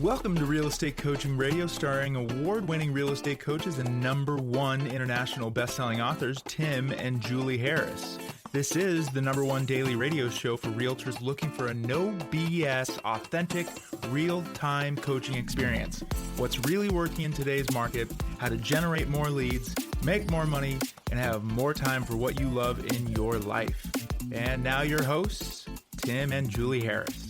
Welcome to Real Estate Coaching Radio, starring award-winning real estate coaches and #1 international best-selling authors, Tim and Julie Harris. This is the #1 daily radio show for realtors looking for a no BS, authentic, real-time coaching experience. What's really working in today's market, how to generate more leads, make more money, and have more time for what you love in your life. And now your hosts, Tim and Julie Harris.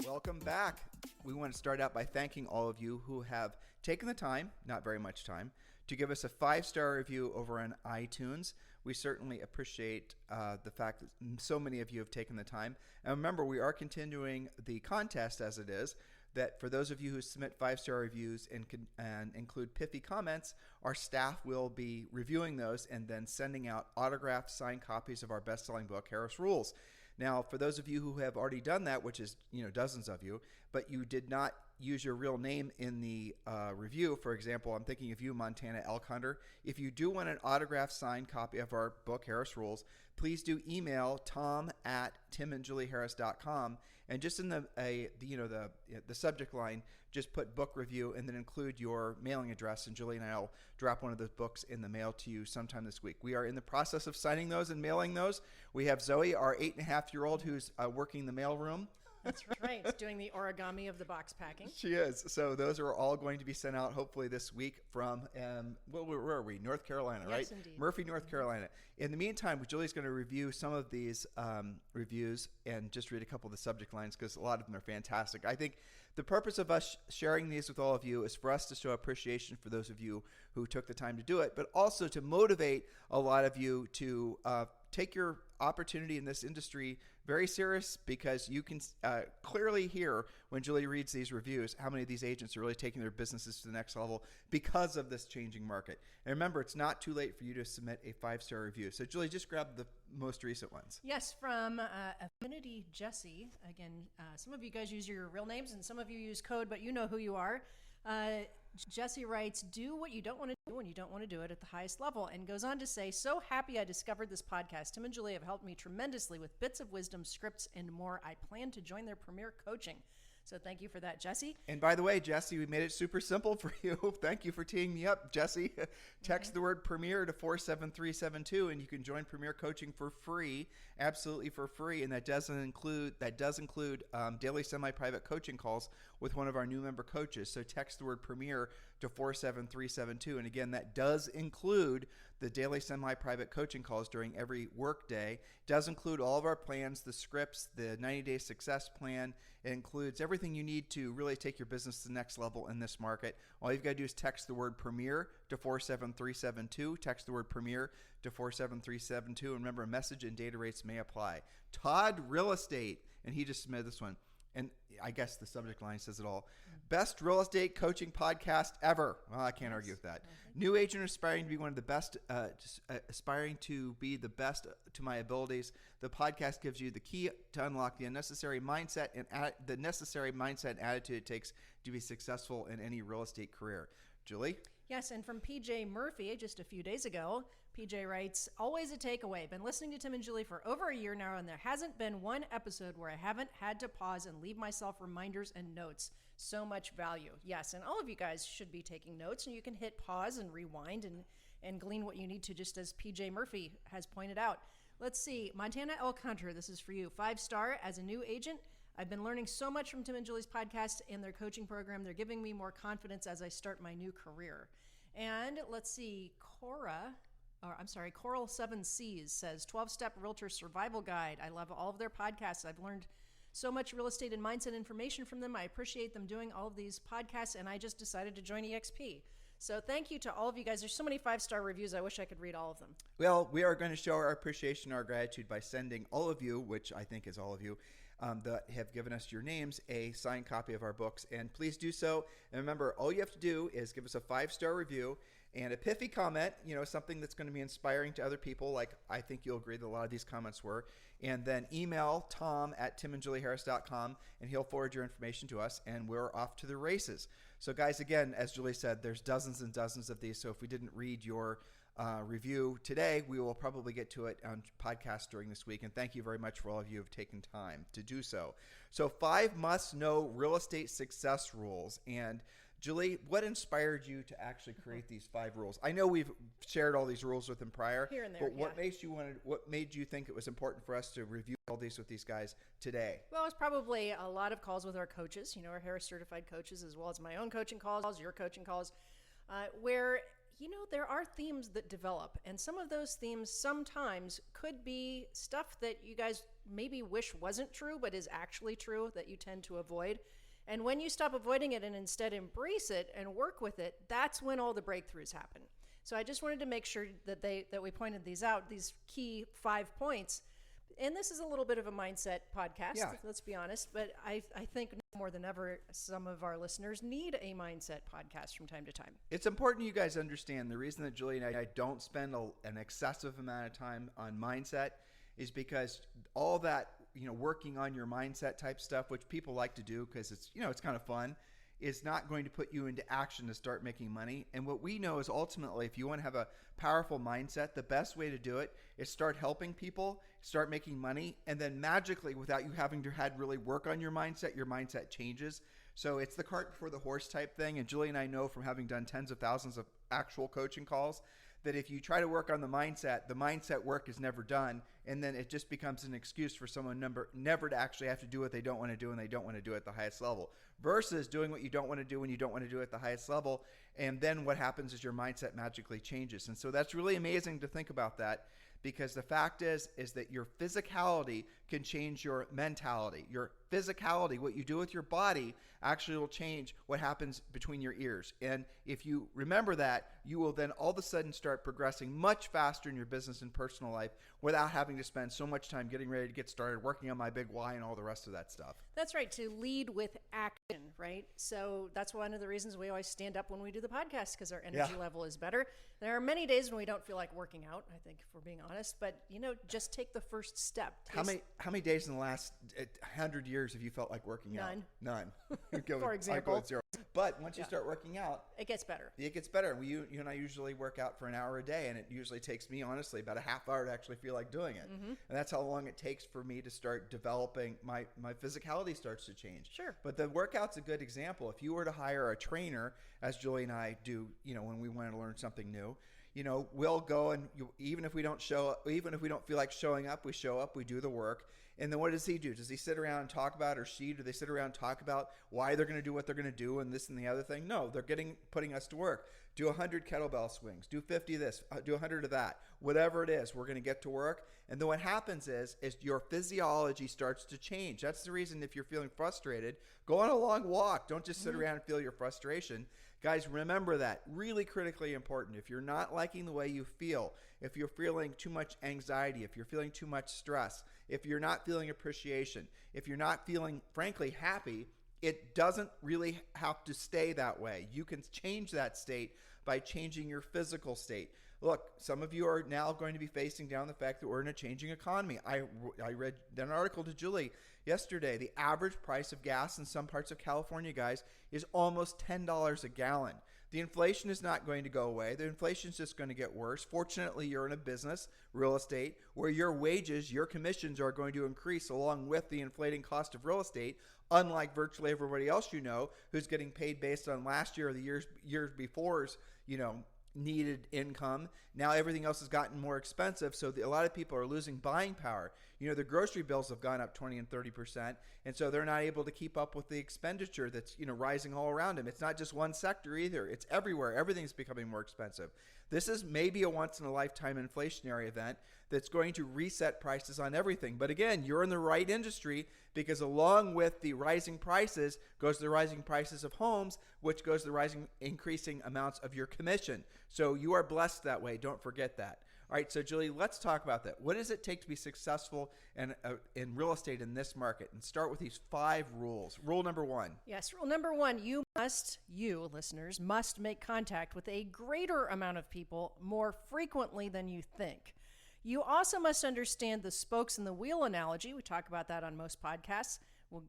Welcome back. We want to start out by thanking all of you who have taken the time, not very much time, to give us a 5-star review over on iTunes. We certainly appreciate the fact that so many of you have taken the time. And remember, we are continuing the contest as it is, that for those of you who submit 5-star reviews and include pithy comments, our staff will be reviewing those and then sending out autographed signed copies of our best-selling book, Harris Rules. Now, for those of you who have already done that, which is dozens of you, but you did not use your real name in the review, for example, I'm thinking of you, Montana Elk Hunter. If you do want an autographed signed copy of our book, Harris Rules, please do email tom@timandjulieharris.com, and just in the subject line, just put book review and then include your mailing address, and Julie and I will drop one of those books in the mail to you sometime this week. We are in the process of signing those and mailing those. We have Zoe, our 8.5-year-old, who's working the mailroom. That's right, doing the origami of the box packing. She is. So those are all going to be sent out hopefully this week from, where are we? North Carolina, right? Yes, indeed. Murphy, North Carolina. In the meantime, Julie's going to review some of these reviews and just read a couple of the subject lines because a lot of them are fantastic. I think the purpose of us sharing these with all of you is for us to show appreciation for those of you who took the time to do it, but also to motivate a lot of you to take your opportunity in this industry very serious, because you can clearly hear when Julie reads these reviews how many of these agents are really taking their businesses to the next level because of this changing market. And remember, it's not too late for you to submit a 5-star review. So Julie, just grab the most recent ones. Yes, from Affinity Jesse. Again, some of you guys use your real names and some of you use code, but you know who you are. Jesse writes, do what you don't want to do when you don't want to do it at the highest level, and goes on to say, so happy I discovered this podcast. Tim and Julie have helped me tremendously with bits of wisdom, scripts, and more. I plan to join their premier coaching. So thank you for that, Jesse. And by the way, Jesse, we made it super simple for you. Thank you for teeing me up, Jesse. Text the word Premier to 47372, and you can join Premier Coaching for free, absolutely for free. And that does include daily semi-private coaching calls with one of our new member coaches. So text the word Premier to 47372. And again, that does include the daily semi-private coaching calls during every work day. It does include all of our plans, the scripts, the 90-day success plan. It includes everything you need to really take your business to the next level in this market. All you've got to do is text the word Premier to 47372. Text the word Premier to 47372. And remember, message and data rates may apply. Todd Real Estate, and he just submitted this one. And I guess the subject line says it all. Best real estate coaching podcast ever. Well, I can't argue with that. New agent aspiring to be one of the best, aspiring to be the best to my abilities. The podcast gives you the key to unlock the necessary mindset and attitude it takes to be successful in any real estate career. Julie? Yes, and from PJ Murphy just a few days ago, PJ writes, always a takeaway. Been listening to Tim and Julie for over a year now, and there hasn't been one episode where I haven't had to pause and leave myself reminders and notes. So much value. Yes, and all of you guys should be taking notes, and you can hit pause and rewind and glean what you need to, just as PJ Murphy has pointed out. Let's see. Montana Elk Hunter, this is for you. 5-star as a new agent. I've been learning so much from Tim and Julie's podcast and their coaching program. They're giving me more confidence as I start my new career. And let's see, Coral 7 C's says 12-step realtor survival guide. I love all of their podcasts. I've learned so much real estate and mindset information from them. I appreciate them doing all of these podcasts, and I just decided to join EXP. So thank you to all of you guys. There's so many 5-star reviews. I wish I could read all of them. Well, we are going to show our appreciation, our gratitude by sending all of you, which I think is all of you, that have given us your names, a signed copy of our books. And please do so. And remember, all you have to do is give us a 5-star review and a pithy comment, something that's going to be inspiring to other people, like I think you'll agree that a lot of these comments were. And then email tom@timandjulieharris.com, and he'll forward your information to us, and we're off to the races. So guys, again, as Julie said, there's dozens and dozens of these. So if we didn't read your review today. We will probably get to it on podcast during this week. And thank you very much for all of you who have taken time to do so. So 5 must-know real estate success rules. And Julie, what inspired you to actually create these 5 rules? I know we've shared all these rules with them prior, Here and there, but what made you think it was important for us to review all these with these guys today? Well, it's probably a lot of calls with our coaches, our Harris certified coaches, as well as my own coaching calls, your coaching calls, where, there are themes that develop. And some of those themes sometimes could be stuff that you guys maybe wish wasn't true, but is actually true that you tend to avoid. And when you stop avoiding it and instead embrace it and work with it, that's when all the breakthroughs happen. So I just wanted to make sure that we pointed these out, these key 5 points. And this is a little bit of a mindset podcast, let's be honest. But I think more than ever, some of our listeners need a mindset podcast from time to time. It's important you guys understand the reason that Julie and I don't spend an excessive amount of time on mindset is because all that, working on your mindset type stuff, which people like to do because it's, it's kind of fun, is not going to put you into action to start making money. And what we know is ultimately, if you want to have a powerful mindset, the best way to do it is start helping people, start making money, and then magically, without you having to really work on your mindset changes. So it's the cart before the horse type thing. And Julie and I know from having done tens of thousands of actual coaching calls that if you try to work on the mindset work is never done, and then it just becomes an excuse for someone never to actually have to do what they don't want to do, and they don't want to do it at the highest level, versus doing what you don't want to do when you don't want to do it at the highest level, and then what happens is your mindset magically changes. And so that's really amazing to think about that, because the fact is that your physicality can change your mentality. Your physicality, what you do with your body, actually will change what happens between your ears. And if you remember that, you will then all of a sudden start progressing much faster in your business and personal life without having to spend so much time getting ready to get started, working on my big why and all the rest of that stuff. That's right, to lead with action, right? So that's one of the reasons we always stand up when we do the podcast, because our energy level is better. There are many days when we don't feel like working out, I think, if we're being honest, but just take the first step. How many days in the last 100 years have you felt like working out? None. For example. I go with 0. But once you start working out, it gets better. It gets better. You and I usually work out for an hour a day, and it usually takes me, honestly, about a half hour to actually feel like doing it. Mm-hmm. And that's how long it takes for me to start developing. My physicality starts to change. Sure. But the workout's a good example. If you were to hire a trainer, as Julie and I do, when we want to learn something new, we'll go and even if we don't feel like showing up, we show up, we do the work. And then what does he do? Does he sit around and talk about, or she, do they sit around and talk about why they're going to do what they're going to do and this and the other thing? No, they're putting us to work. Do 100 kettlebell swings, do 50 of this, do 100 of that, whatever it is, we're going to get to work. And then what happens is your physiology starts to change. That's the reason if you're feeling frustrated, go on a long walk. Don't just sit around and feel your frustration. Guys, remember that. Really critically important. If you're not liking the way you feel, if you're feeling too much anxiety, if you're feeling too much stress, if you're not feeling appreciation, if you're not feeling, frankly, happy, it doesn't really have to stay that way. You can change that state by changing your physical state. Look, some of you are now going to be facing down the fact that we're in a changing economy. I read an article to Julie yesterday. The average price of gas in some parts of California, guys, is almost $10 a gallon. The inflation is not going to go away. The inflation is just going to get worse. Fortunately, you're in a business, real estate, where your wages, your commissions are going to increase along with the inflating cost of real estate, unlike virtually everybody else who's getting paid based on last year or the years before's, needed income. Now everything else has gotten more expensive, so a lot of people are losing buying power. The grocery bills have gone up 20 and 30%, and so they're not able to keep up with the expenditure that's rising all around them. It's not just one sector either. It's everywhere. Everything's becoming more expensive. This is maybe a once-in-a-lifetime inflationary event that's going to reset prices on everything. But again, you're in the right industry, because along with the rising prices goes the rising prices of homes, which goes the increasing amounts of your commission. So you are blessed that way. Don't forget that. All right, so Julie, let's talk about that. What does it take to be successful in real estate in this market? And start with these 5 rules. Rule number 1. Yes, rule number 1, you listeners, must make contact with a greater amount of people more frequently than you think. You also must understand the spokes in the wheel analogy. We talk about that on most podcasts.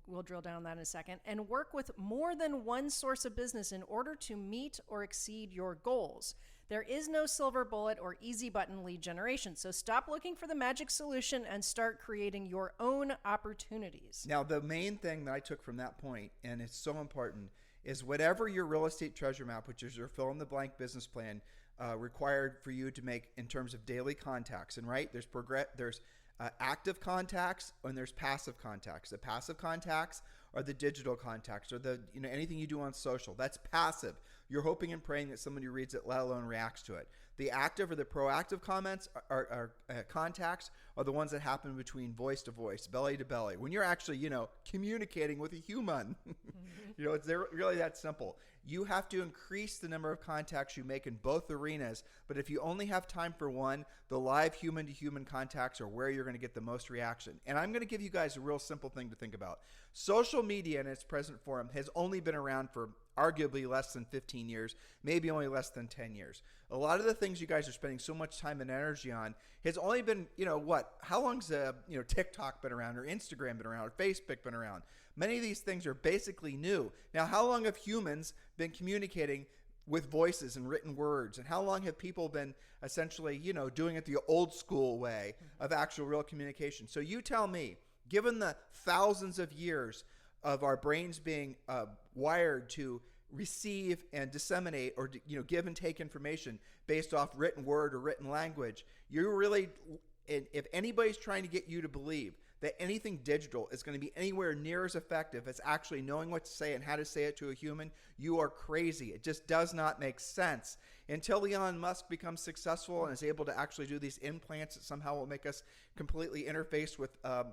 We'll drill down on that in a second. And work with more than one source of business in order to meet or exceed your goals. There is no silver bullet or easy button lead generation. So stop looking for the magic solution and start creating your own opportunities. Now, the main thing that I took from that point, and it's so important, is whatever your real estate treasure map, which is your fill in the blank business plan, required for you to make in terms of daily contacts. And right, there's active contacts and there's passive contacts. The passive contacts are the digital contacts, or anything you do on social. That's passive. You're hoping and praying that somebody reads it, let alone reacts to it. The active or the proactive comments contacts are the ones that happen between voice to voice, belly to belly. When you're actually, communicating with a human, it's really that simple. You have to increase the number of contacts you make in both arenas. But if you only have time for one, the live human to human contacts are where you're going to get the most reaction. And I'm going to give you guys a real simple thing to think about. Social media in its present form has only been around for arguably less than 15 years, maybe only less than 10 years. A lot of the things you guys are spending so much time and energy on has only been, how long's TikTok been around, or Instagram been around, or Facebook been around? Many of these things are basically new. Now, how long have humans been communicating with voices and written words? And how long have people been essentially, doing it the old school way of actual real communication? So you tell me, given the thousands of years of our brains being wired to receive and disseminate, or give and take information based off written word or written language, if anybody's trying to get you to believe that anything digital is going to be anywhere near as effective as actually knowing what to say and how to say it to a human, you are crazy. It just does not make sense. Until Elon Musk becomes successful and is able to actually do these implants that somehow will make us completely interface with, a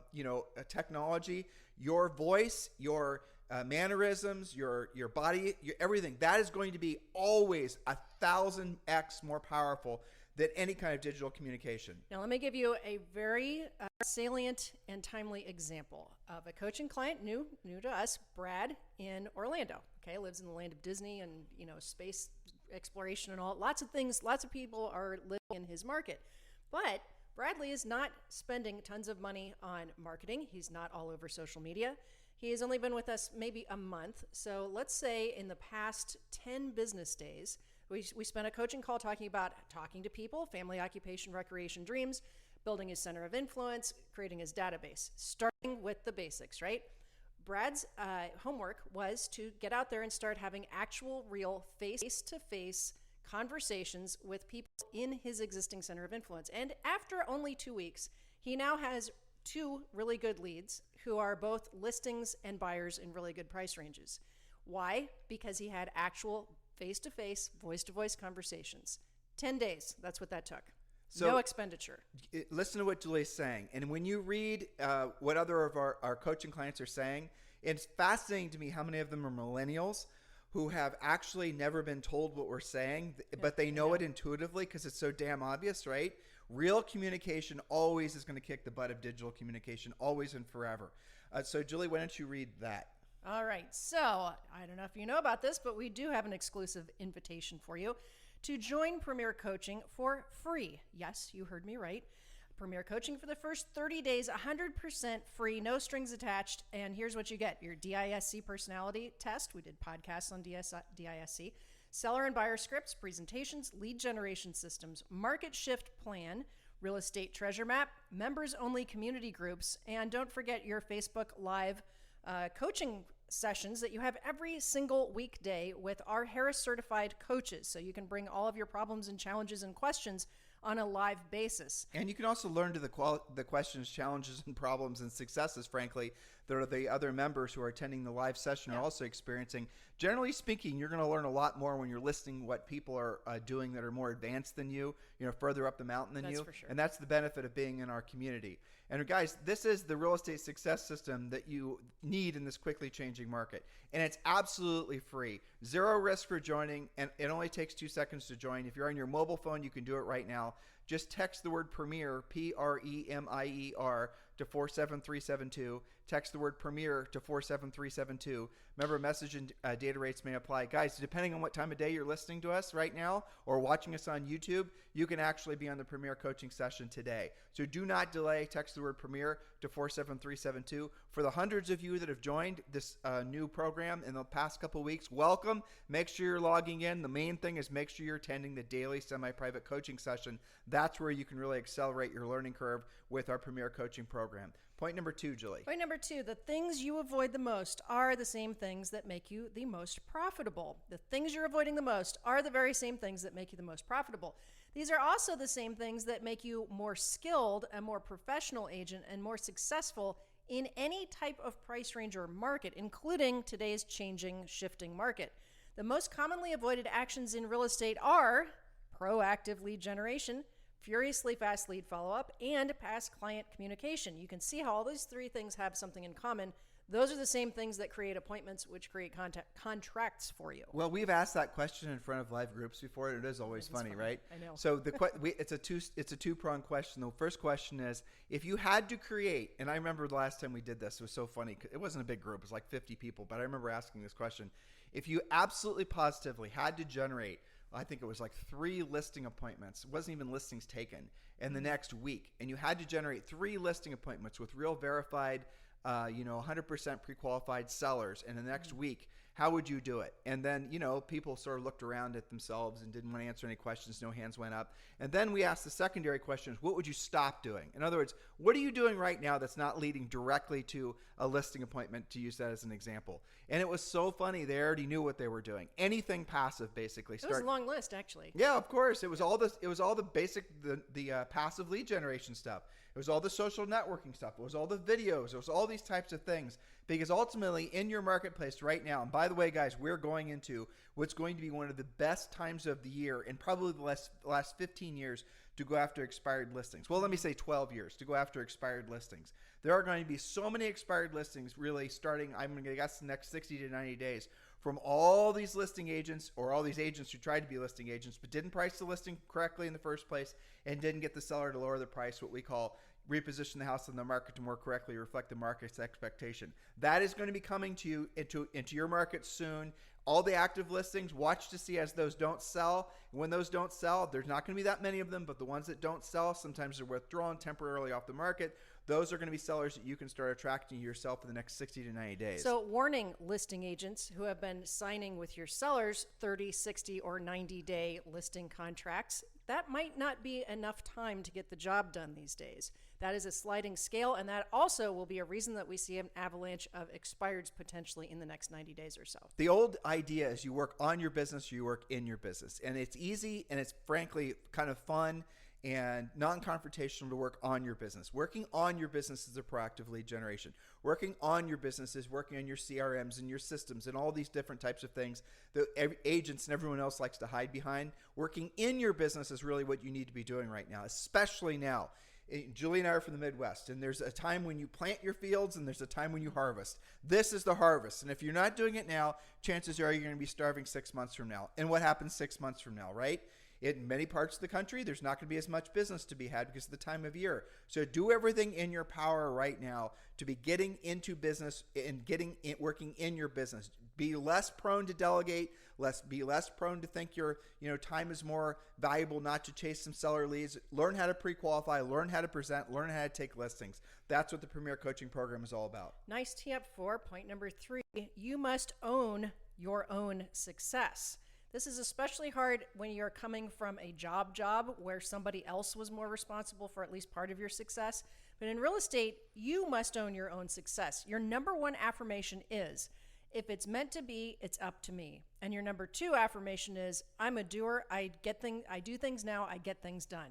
technology, your voice, your mannerisms, your body, everything, that is going to be always 1,000x more powerful than any kind of digital communication. Now, let me give you a very salient and timely example of a coaching client, new to us, Brad in Orlando. Okay, lives in the land of Disney and space exploration and all. Lots of things. Lots of people are living in his market, but Bradley is not spending tons of money on marketing. He's not all over social media. He has only been with us maybe a month. So let's say in the past 10 business days, we spent a coaching call talking to people, family, occupation, recreation, dreams, building his center of influence, creating his database, starting with the basics, right? Brad's homework was to get out there and start having actual, real, face-to-face conversations with people in his existing center of influence. And after only 2 weeks, he now has 2 really good leads who are both listings and buyers in really good price ranges. Why? Because he had actual face-to-face, voice-to-voice conversations. 10 days, that's what that took. So, no expenditure. Listen to what Julie's saying. And when you read what other of our coaching clients are saying, it's fascinating to me how many of them are millennials who have actually never been told what we're saying, but they know it intuitively because it's so damn obvious, right? Real communication always is going to kick the butt of digital communication, always and forever. So Julie, why don't you read that? All right. So I don't know if you know about this, but we do have an exclusive invitation for you to join Premier Coaching for free. Yes, you heard me right. Premier Coaching for the first 30 days, 100% free, no strings attached. And here's what you get. Your DISC personality test. We did podcasts on DISC. Seller and buyer scripts, presentations, lead generation systems, market shift plan, real estate treasure map, members only community groups, and don't forget your Facebook Live coaching sessions that you have every single weekday with our Harris certified coaches. So you can bring all of your problems and challenges and questions on a live basis. And you can also learn to the questions, challenges, and problems and successes, frankly, that are the other members who are attending the live session are also experiencing. Generally speaking, you're going to learn a lot more when you're listening what people are doing that are more advanced than you, further up the mountain than you. That's for sure. And that's the benefit of being in our community. And guys, this is the real estate success system that you need in this quickly changing market. And it's absolutely free. Zero risk for joining, and it only takes 2 seconds to join. If you're on your mobile phone, you can do it right now. Just text the word Premier, Premier, to 47372. text the word Premier to 47372. Remember, message and data rates may apply. Guys, depending on what time of day you're listening to us right now or watching us on YouTube, you can actually be on the Premier coaching session today. So do not delay. Text the word Premier to 47372. For the hundreds of you that have joined this new program in the past couple of weeks, welcome. Make sure you're logging in. The main thing is make sure you're attending the daily semi-private coaching session. That's where you can really accelerate your learning curve with our Premier coaching program. Point number 2, Julie. Point number 2, the things you avoid the most are the same things that make you the most profitable. The things you're avoiding the most are the very same things that make you the most profitable. These are also the same things that make you more skilled, a more professional agent, and more successful in any type of price range or market, including today's changing, shifting market. The most commonly avoided actions in real estate are proactive lead generation, furiously fast lead follow-up, and past client communication. You can see how all these 3 things have something in common. Those are the same things that create appointments, which create contracts for you. Well, we've asked that question in front of live groups before, and it is always funny, right? I know. So it's a two-pronged question. The first question is, if you had to create, and I remember the last time we did this, it was so funny. It wasn't a big group. It was like 50 people, but I remember asking this question. If you absolutely positively had to generate, I think it was like 3 listing appointments. It wasn't even listings taken in the next week. And you had to generate 3 listing appointments with real verified, 100% pre-qualified sellers in the next week. How would you do it? And then, people sort of looked around at themselves and didn't want to answer any questions. No hands went up. And then we asked the secondary questions, what would you stop doing? In other words, what are you doing right now that's not leading directly to a listing appointment, to use that as an example? And it was so funny. They already knew what they were doing. Anything passive, basically. It was a long list, actually. Yeah, of course. It was all the basic, the passive lead generation stuff. It was all the social networking stuff. It was all the videos. It was all these types of things. Because ultimately, in your marketplace right now, and by the way, guys, we're going into what's going to be one of the best times of the year and probably the last 15 years to go after expired listings. Well, let me say 12 years to go after expired listings. There are going to be so many expired listings really starting, I'm going to guess, the next 60 to 90 days from all these listing agents or all these agents who tried to be listing agents but didn't price the listing correctly in the first place and didn't get the seller to lower the price, what we call reposition the house on the market to more correctly reflect the market's expectation. That is going to be coming to you into your market soon. All the active listings, watch to see as those don't sell. When those don't sell, there's not going to be that many of them, but the ones that don't sell, sometimes they're withdrawn temporarily off the market. Those are going to be sellers that you can start attracting yourself in the next 60 to 90 days. So warning listing agents who have been signing with your sellers 30, 60, or 90-day listing contracts, that might not be enough time to get the job done these days. That is a sliding scale, and that also will be a reason that we see an avalanche of expireds potentially in the next 90 days or so. The old idea is you work on your business, you work in your business. And it's easy, and it's frankly kind of fun and non-confrontational to work on your business. Working on your business is a proactive lead generation. Working on your business is working on your CRMs and your systems and all these different types of things that agents and everyone else likes to hide behind. Working in your business is really what you need to be doing right now, especially now. Julie and I are from the Midwest, and there's a time when you plant your fields and there's a time when you harvest. This is the harvest, and if you're not doing it now, chances are you're going to be starving 6 months from now. And what happens 6 months from now, right? In many parts of the country, there's not going to be as much business to be had because of the time of year. So do everything in your power right now to be getting into business and working in your business. Be less prone to delegate, be less prone to think your time is more valuable, not to chase some seller leads. Learn how to pre-qualify, learn how to present, learn how to take listings. That's what the Premier Coaching Program is all about. Nice tee up for point number 3. You must own your own success. This is especially hard when you're coming from a job where somebody else was more responsible for at least part of your success. But in real estate, you must own your own success. Your number 1 affirmation is, if it's meant to be, it's up to me. And your number 2 affirmation is, I'm a doer. I do things now. I get things done.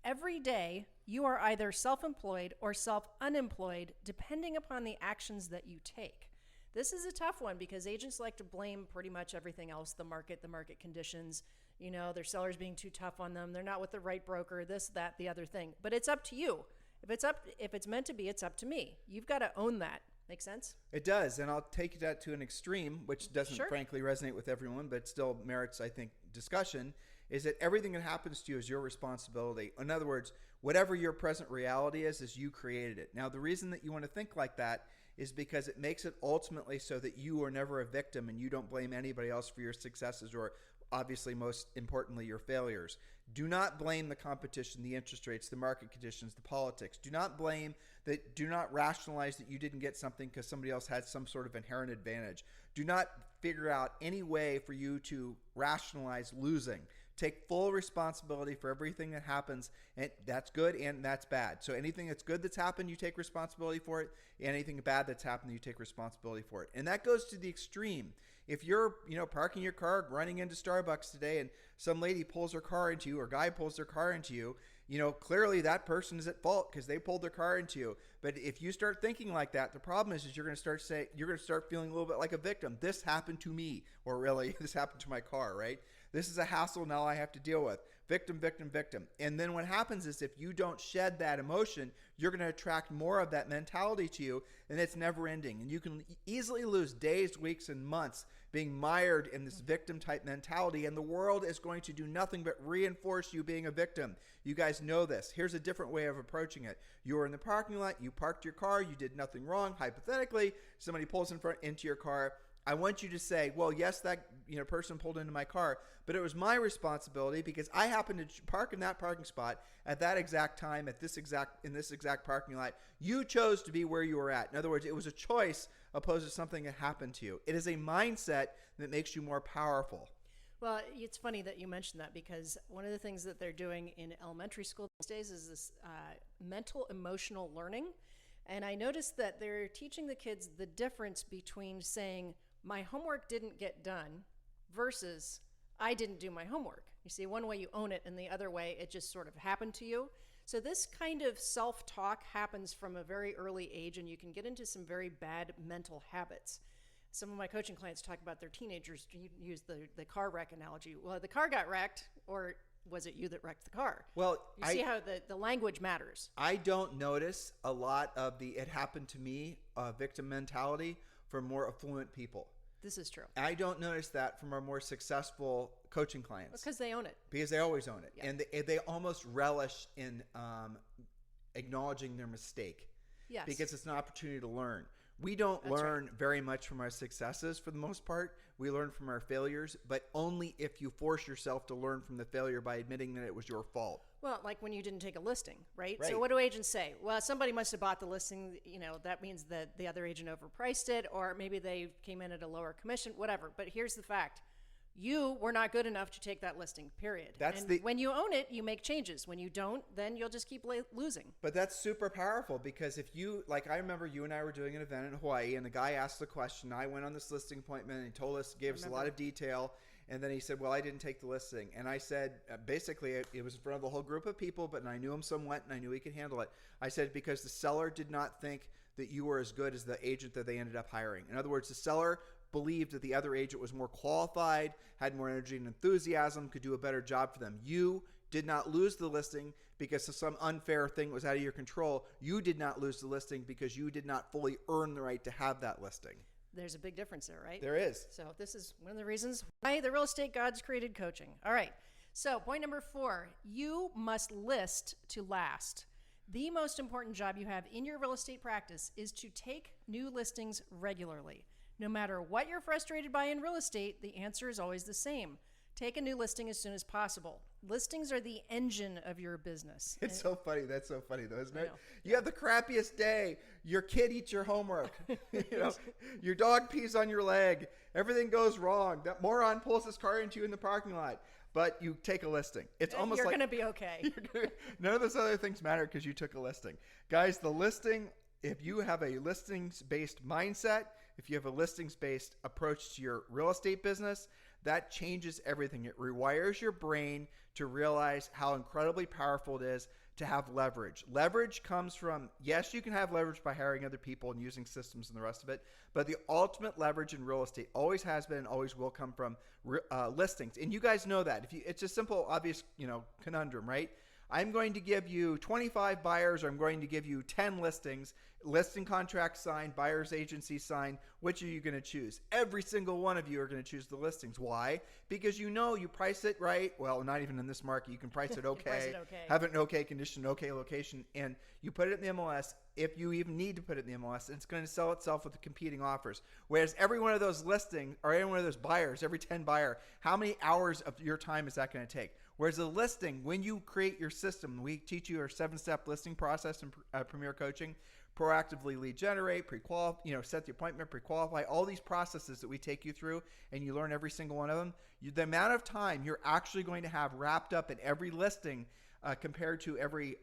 Every day, you are either self-employed or self-unemployed, depending upon the actions that you take. This is a tough one because agents like to blame pretty much everything else, the market conditions, their sellers being too tough on them. They're not with the right broker, this, that, the other thing. But it's up to you. If it's meant to be, it's up to me. You've got to own that. Make sense? It does, and I'll take that to an extreme, which doesn't frankly resonate with everyone, but still merits, I think, discussion, is that everything that happens to you is your responsibility. In other words, whatever your present reality is you created it. Now, the reason that you want to think like that is because it makes it ultimately so that you are never a victim and you don't blame anybody else for your successes or obviously most importantly your failures. Do not blame the competition, the interest rates, the market conditions, the politics. Do not rationalize that you didn't get something because somebody else had some sort of inherent advantage. Do not figure out any way for you to rationalize losing. Take full responsibility for everything that happens, and that's good and that's bad. So anything that's good that's happened, you take responsibility for it. Anything bad that's happened, you take responsibility for it. And that goes to the extreme. If you're, parking your car, running into Starbucks today, and some lady pulls her car into you or guy pulls their car into you, clearly that person is at fault because they pulled their car into you. But if you start thinking like that, the problem is you're going to start feeling a little bit like a victim. This happened to me, or really, this happened to my car, right? This is a hassle now I have to deal with. Victim, victim, victim. And then what happens is if you don't shed that emotion, you're going to attract more of that mentality to you, and it's never ending. And you can easily lose days, weeks, and months being mired in this victim type mentality, and the world is going to do nothing but reinforce you being a victim. You guys know this. Here's a different way of approaching it. You were in the parking lot, you parked your car, you did nothing wrong. Hypothetically, somebody pulls into your car. I want you to say, well, yes, that person pulled into my car, but it was my responsibility because I happened to park in that parking spot at that exact time, in this exact parking lot. You chose to be where you were at. In other words, it was a choice opposed to something that happened to you. It is a mindset that makes you more powerful. Well, it's funny that you mentioned that because one of the things that they're doing in elementary school these days is this mental emotional learning. And I noticed that they're teaching the kids the difference between saying, my homework didn't get done versus I didn't do my homework. You see, one way you own it and the other way it just sort of happened to you. So this kind of self-talk happens from a very early age, and you can get into some very bad mental habits. Some of my coaching clients talk about their teenagers, use the car wreck analogy. Well, the car got wrecked, or was it you that wrecked the car? Well, you see how the language matters. I don't notice a lot of the it happened to me victim mentality for more affluent people. This is true. I don't notice that from our more successful coaching clients. Because they own it. Because they always own it. Yeah. And they almost relish in acknowledging their mistake. Yes. Because it's an opportunity to learn. We don't learn very much from our successes for the most part. We learn from our failures, but only if you force yourself to learn from the failure by admitting that it was your fault. Well, like when you didn't take a listing, right? Right. So what do agents say? Well, somebody must have bought the listing. That means that the other agent overpriced it, or maybe they came in at a lower commission, whatever. But here's the fact. You were not good enough to take that listing, period. When you own it, you make changes. When you don't, then you'll just keep losing. But that's super powerful because if you, I remember you and I were doing an event in Hawaii and the guy asked the question. I went on this listing appointment and he told us, gave us a lot of detail. And then he said, well, I didn't take the listing. And I said, basically, it was in front of a whole group of people, but I knew him somewhat and I knew he could handle it. I said, because the seller did not think that you were as good as the agent that they ended up hiring. In other words, the seller believed that the other agent was more qualified, had more energy and enthusiasm, could do a better job for them. You did not lose the listing because of some unfair thing was out of your control. You did not lose the listing because you did not fully earn the right to have that listing. There's a big difference there, right? There is. So this is one of the reasons why the real estate gods created coaching. All right. So point number 4, you must list to last. The most important job you have in your real estate practice is to take new listings regularly. No matter what you're frustrated by in real estate, the answer is always the same. Take a new listing as soon as possible. Listings are the engine of your business. It's so funny. That's so funny, though, isn't it? You have the crappiest day. Your kid eats your homework. Your dog pees on your leg. Everything goes wrong. That moron pulls his car into you in the parking lot. But you take a listing. It's almost you're like going to be okay. None of those other things matter because you took a listing. Guys, the listing, if you have a listings-based mindset, if you have a listings-based approach to your real estate business, that changes everything. It rewires your brain to realize how incredibly powerful it is to have leverage. Leverage comes from, yes, you can have leverage by hiring other people and using systems and the rest of it, but the ultimate leverage in real estate always has been and always will come from listings. And you guys know that. It's a simple, obvious, conundrum, right? I'm going to give you 25 buyers, or I'm going to give you 10 listings, listing contract signed, buyer's agency signed. Which are you going to choose? Every single one of you are going to choose the listings. Why? Because you price it right. Well, not even in this market. You can price it okay, Price it okay. have it in okay condition, okay location, and you put it in the MLS. if you even need to put it in the MLS. It's going to sell itself with the competing offers. Whereas every one of those listings or every one of those buyers, every 10 buyer, how many hours of your time is that going to take? Whereas a listing, when you create your system, we teach you our 7-step listing process in Premier Coaching. Proactively lead generate, pre-qualify, set the appointment, pre-qualify, all these processes that we take you through, and you learn every single one of them. The amount of time you're actually going to have wrapped up in every listing compared to every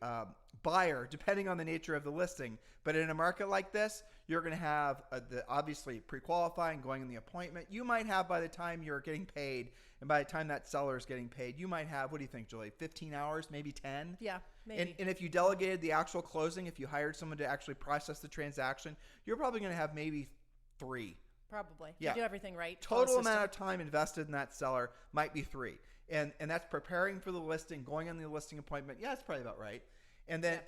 buyer, depending on the nature of the listing. But in a market like this, you're going to have obviously pre-qualifying, going in the appointment. You might have, by the time you're getting paid, and by the time that seller is getting paid, you might have, what do you think, Julie, 15 hours, maybe 10? Yeah, maybe. And if you delegated the actual closing, if you hired someone to actually process the transaction, you're probably going to have maybe 3. Probably. Yeah. You do everything right. Total amount of time invested in that seller might be 3. And that's preparing for the listing, going on the listing appointment. Yeah, it's probably about right. And then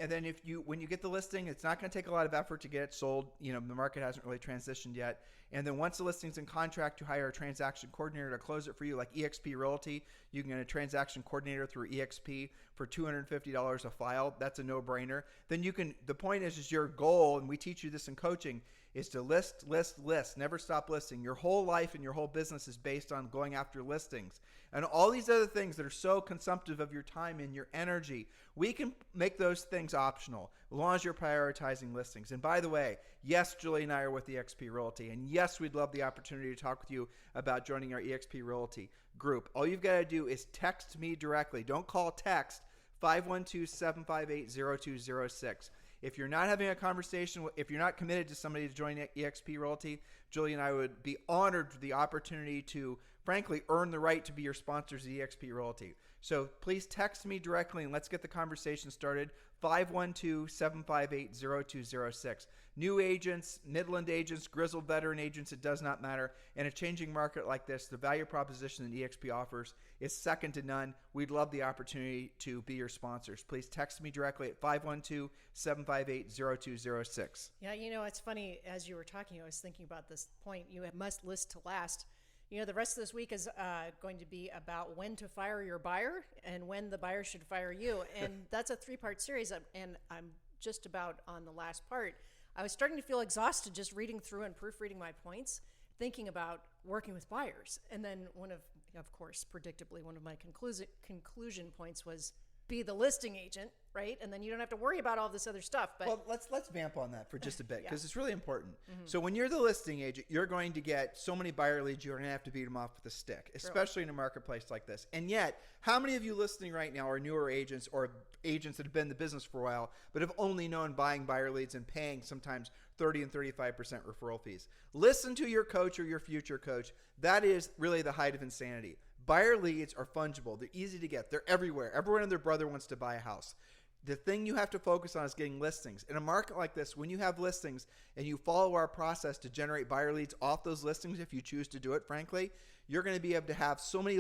when you get the listing, it's not going to take a lot of effort to get it sold. The market hasn't really transitioned yet. And then once the listing's in contract, you hire a transaction coordinator to close it for you, like eXp Realty. You can get a transaction coordinator through eXp for $250 a file. That's a no-brainer. Then the point is your goal, and we teach you this in coaching, is to list, never stop listing. Your whole life and your whole business is based on going after listings. And all these other things that are so consumptive of your time and your energy, we can make those things optional as long as you're prioritizing listings. And by the way, yes, Julie and I are with eXp Realty. And yes, we'd love the opportunity to talk with you about joining our eXp Realty group. All you've got to do is text me directly. Don't call, text 512-758-0206. If you're not having a conversation, if you're not committed to somebody to join eXp Realty, Julie and I would be honored for the opportunity to, frankly, earn the right to be your sponsors at eXp Realty. So please text me directly and let's get the conversation started. 512-758-0206. New agents, Midland agents, grizzled veteran agents, it does not matter. In a changing market like this, the value proposition that eXp offers is second to none. We'd love the opportunity to be your sponsors. Please text me directly at 512-758-0206. Yeah, it's funny. As you were talking, I was thinking about this point. You must list to last. The rest of this week is going to be about when to fire your buyer and when the buyer should fire you. And that's a 3-part series. And I'm just about on the last part. I was starting to feel exhausted just reading through and proofreading my points, thinking about working with buyers. And then of course, predictably, one of my conclusion points was be the listing agent, right? And then you don't have to worry about all this other stuff. But well, let's vamp on that for just a bit because Yeah. it's really important. Mm-hmm. So when you're the listing agent, you're going to get so many buyer leads, you're going to have to beat them off with a stick, especially in a marketplace like this. And yet, how many of you listening right now are newer agents or agents that have been in the business for a while but have only known buying buyer leads and paying sometimes 30 and 35% referral fees? Listen to your coach or your future coach. That is really the height of insanity. Buyer leads are fungible. They're easy to get. They're everywhere. Everyone and their brother wants to buy a house. The thing you have to focus on is getting listings. In a market like this, when you have listings and you follow our process to generate buyer leads off those listings, if you choose to do it, frankly, you're going to be able to have so many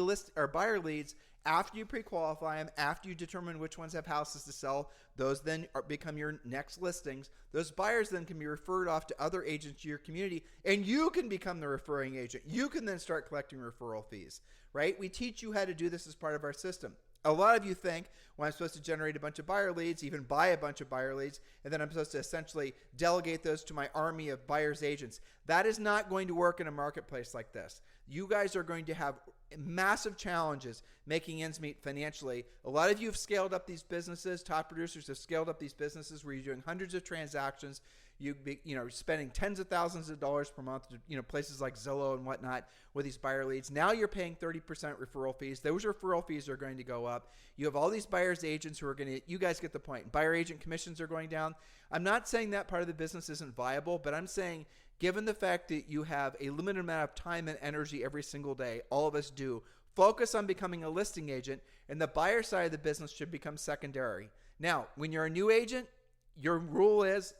buyer leads after you pre-qualify them, after you determine which ones have houses to sell. Those then become your next listings. Those buyers then can be referred off to other agents in your community, and you can become the referring agent. You can then start collecting referral fees, right? We teach you how to do this as part of our system. A lot of you think, well, I'm supposed to generate a bunch of buyer leads, even buy a bunch of buyer leads, and then I'm supposed to essentially delegate those to my army of buyers agents. That is not going to work in a marketplace like this. You guys are going to have massive challenges making ends meet financially. A lot of you have scaled up these businesses. Top producers have scaled up these businesses where you're doing hundreds of transactions. You're spending tens of thousands of dollars per month to, places like Zillow and whatnot with these buyer leads. Now you're paying 30% referral fees. Those referral fees are going to go up. You have all these buyers agents who are going to, you guys get the point. Buyer agent commissions are going down. I'm not saying that part of the business isn't viable, but I'm saying given the fact that you have a limited amount of time and energy every single day, all of us do, focus on becoming a listing agent, and the buyer side of the business should become secondary. Now, when you're a new agent, your rule is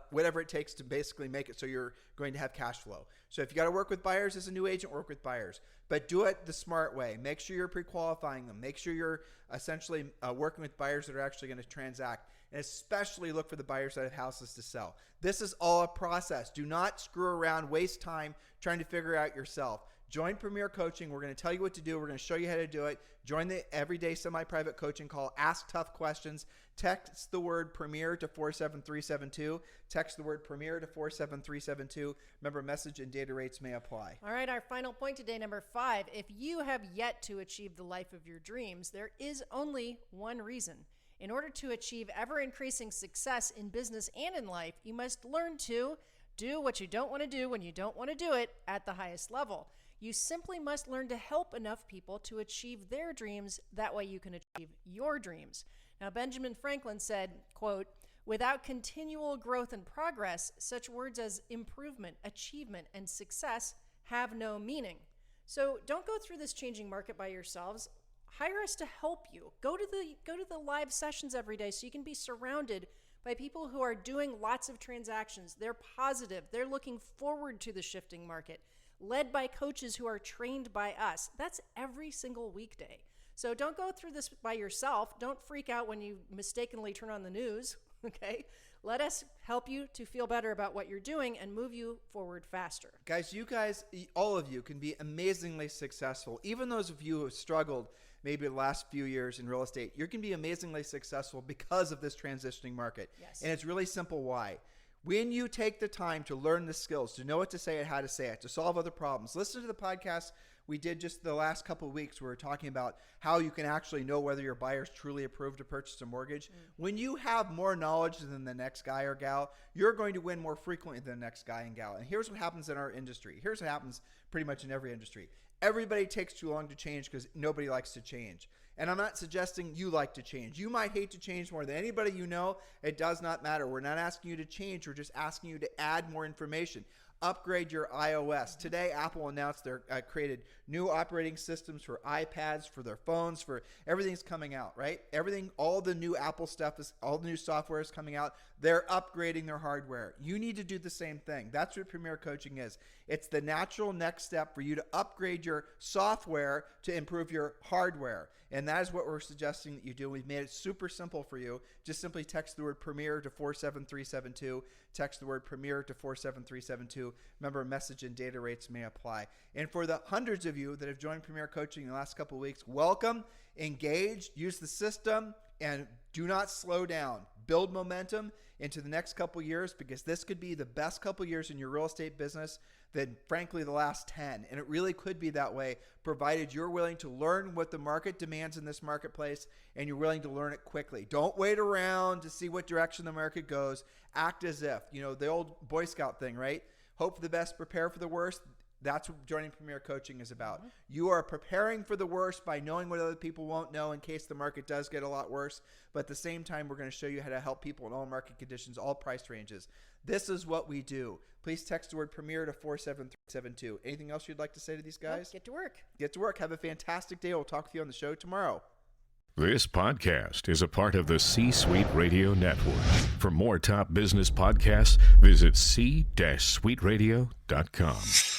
whatever it takes to basically make it so you're going to have cash flow. So if you got to work with buyers as a new agent, work with buyers. But do it the smart way. Make sure you're pre-qualifying them. Make sure you're essentially working with buyers that are actually going to transact. And especially look for the buyers that have houses to sell. This is all a process. Do not screw around, waste time trying to figure out yourself. Join Premier Coaching. We're going to tell you what to do. We're going to show you how to do it. Join the everyday semi-private coaching call. Ask tough questions. Text the word Premier to 47372. Text the word Premier to 47372. Remember, message and data rates may apply. All right, our final point today, number 5. If you have yet to achieve the life of your dreams, there is only one reason. In order to achieve ever-increasing success in business and in life, you must learn to do what you don't want to do when you don't want to do it at the highest level. You simply must learn to help enough people to achieve their dreams. That way you can achieve your dreams. Now, Benjamin Franklin said, quote, "Without continual growth and progress, such words as improvement, achievement, and success have no meaning." So don't go through this changing market by yourselves. Hire us to help you. Go to the live sessions every day so you can be surrounded by people who are doing lots of transactions. They're positive. They're looking forward to the shifting market, led by coaches who are trained by us. That's every single weekday. So don't go through this by yourself. Don't freak out when you mistakenly turn on the news, okay? Let us help you to feel better about what you're doing and move you forward faster. Guys, all of you can be amazingly successful. Even those of you who have struggled maybe the last few years in real estate, you can be amazingly successful because of this transitioning market. Yes. And it's really simple why. When you take the time to learn the skills, to know what to say and how to say it, to solve other problems, listen to the podcast we did just the last couple of weeks. We were talking about how you can actually know whether your buyer's truly approved to purchase a mortgage. When you have more knowledge than the next guy or gal, you're going to win more frequently than the next guy and gal. And here's what happens in our industry. Here's what happens pretty much in every industry. Everybody takes too long to change because nobody likes to change. And I'm not suggesting you like to change. You might hate to change more than anybody you know. It does not matter. We're not asking you to change. We're just asking you to add more information. Upgrade your iOS. Today, Apple announced they're created new operating systems for iPads, for their phones, for everything's coming out, right? Everything, all the new Apple stuff, all the new software is coming out. They're upgrading their hardware. You need to do the same thing. That's what Premier Coaching is. It's the natural next step for you to upgrade your software to improve your hardware. And that is what we're suggesting that you do. We've made it super simple for you. Just simply text the word Premier to 47372. Text the word Premier to 47372. Remember, message and data rates may apply. And for the hundreds of you that have joined Premier Coaching in the last couple of weeks, welcome, engage, use the system, and do not slow down. Build momentum into the next couple of years, because this could be the best couple of years in your real estate business than, frankly, the last 10. And it really could be that way, provided you're willing to learn what the market demands in this marketplace and you're willing to learn it quickly. Don't wait around to see what direction the market goes. Act as if, the old Boy Scout thing, right? Hope for the best, prepare for the worst. That's what joining Premier Coaching is about. You are preparing for the worst by knowing what other people won't know in case the market does get a lot worse. But at the same time, we're going to show you how to help people in all market conditions, all price ranges. This is what we do. Please text the word Premier to 47372. Anything else you'd like to say to these guys? Nope, get to work. Get to work. Have a fantastic day. We'll talk with you on the show tomorrow. This podcast is a part of the C-Suite Radio Network. For more top business podcasts, visit c-suiteradio.com.